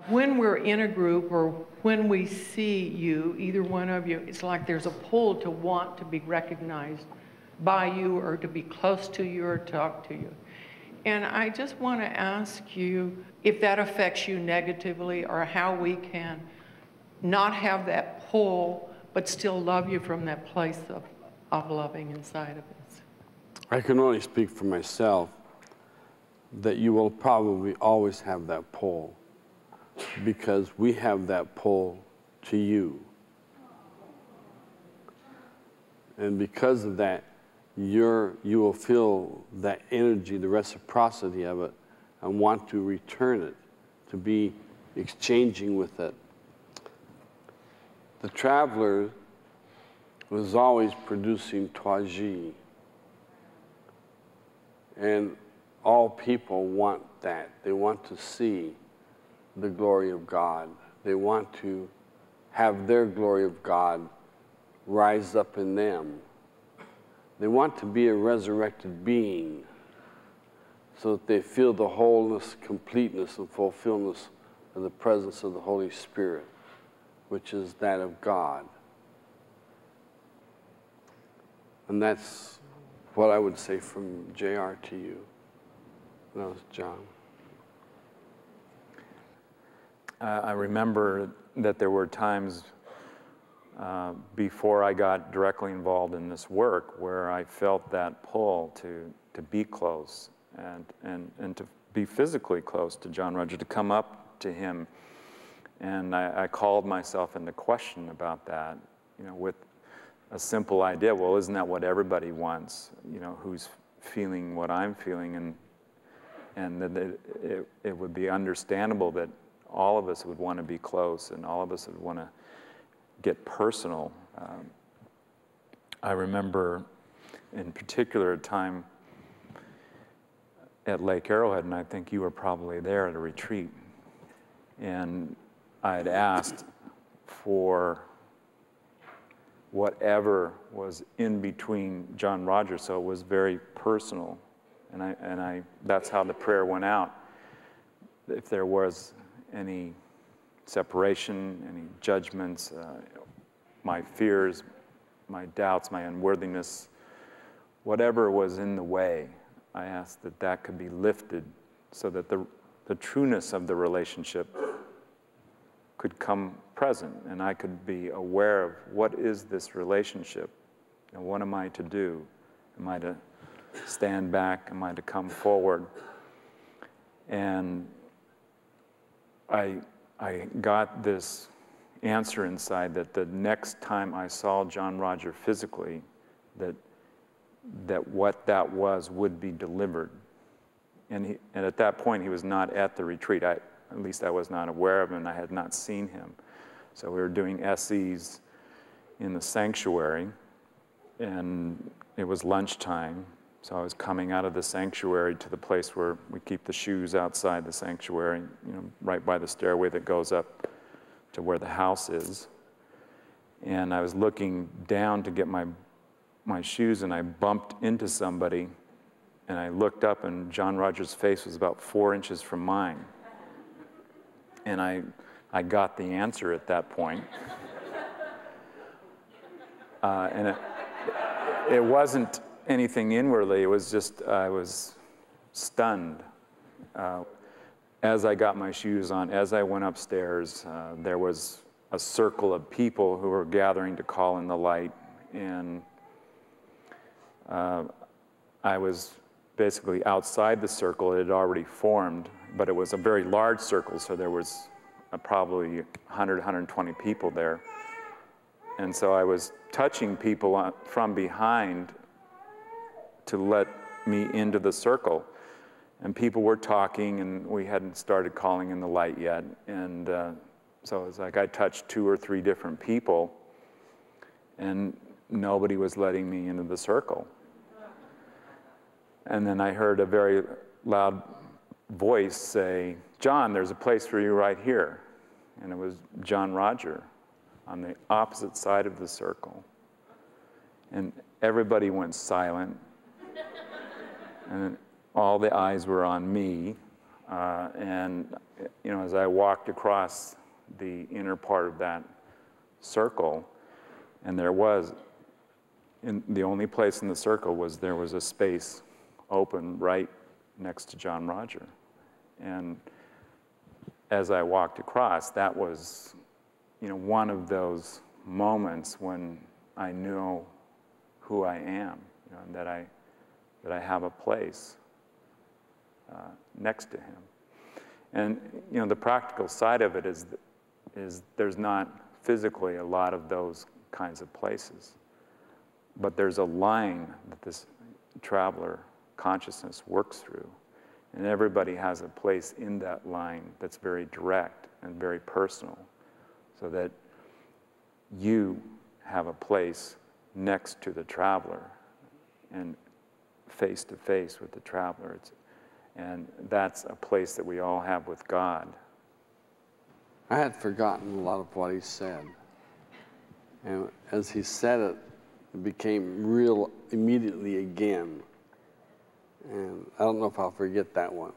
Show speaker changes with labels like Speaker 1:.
Speaker 1: when we're in a group or when we see you, either one of you, it's like there's a pull to want to be recognized by you or to be close to you or talk to you. And I just want to ask you if that affects you negatively or how we can not have that pull but still love you from that place of loving inside of us.
Speaker 2: I can only speak for myself that you will probably always have that pull because we have that pull to you. And because of that, you will feel that energy, the reciprocity of it, and want to return it, to be exchanging with it. The traveler was always producing Twaji. And all people want that. They want to see the glory of God. They want to have their glory of God rise up in them. They want to be a resurrected being so that they feel the wholeness, completeness, and fulfillment of the presence of the Holy Spirit, which is that of God. And that's what I would say from JR to you. That was John.
Speaker 3: I remember that there were times before I got directly involved in this work where I felt that pull to be close and to be physically close to John Roger, to come up to him. And I called myself into question about that, with a simple idea, well, isn't that what everybody wants, who's feeling what I'm feeling, and that it would be understandable that all of us would want to be close and all of us would want to get personal. I remember in particular a time at Lake Arrowhead, and I think you were probably there at a retreat, and I had asked for whatever was in between John Roger, so it was very personal, and that's how the prayer went out. If there was any separation, any judgments, my fears, my doubts, my unworthiness, whatever was in the way, I asked that that could be lifted so that the trueness of the relationship could come present, and I could be aware of what is this relationship and what am I to do? Am I to stand back? Am I to come forward? And I got this answer inside that the next time I saw John Roger physically, that what that was would be delivered. And at that point, he was not at the retreat. At least I was not aware of him, and I had not seen him. So we were doing SEs in the sanctuary, and it was lunchtime. So I was coming out of the sanctuary to the place where we keep the shoes outside the sanctuary, right by the stairway that goes up to where the house is. And I was looking down to get my shoes, and I bumped into somebody, and I looked up, and John Roger's face was about 4 inches from mine. And I got the answer at that point. And it wasn't anything inwardly, it was just, I was stunned. As I got my shoes on, as I went upstairs, there was a circle of people who were gathering to call in the light, and I was basically outside the circle. It had already formed, but it was a very large circle, so there was probably 100, 120 people there. And so I was touching people from behind to let me into the circle. And people were talking, and we hadn't started calling in the light yet. And so it was like I touched 2 or 3 different people, and nobody was letting me into the circle. And then I heard a very loud voice say, "John, there's a place for you right here." And it was John Roger on the opposite side of the circle. And everybody went silent. And all the eyes were on me, And, you know, as I walked across the inner part of that circle, and there was, the only place in the circle was there was a space open right next to John Roger. And as I walked across, that was, you know, one of those moments when I knew who I am, you know, and that I have a place next to him. And, you know, the practical side of it is there's not physically a lot of those kinds of places, but there's a line that this traveler consciousness works through, and everybody has a place in that line that's very direct and very personal, so that you have a place next to the traveler and face to face with the traveler. And that's a place that we all have with God.
Speaker 2: I had forgotten a lot of what he said. And as he said it, it became real immediately again. And I don't know if I'll forget that one.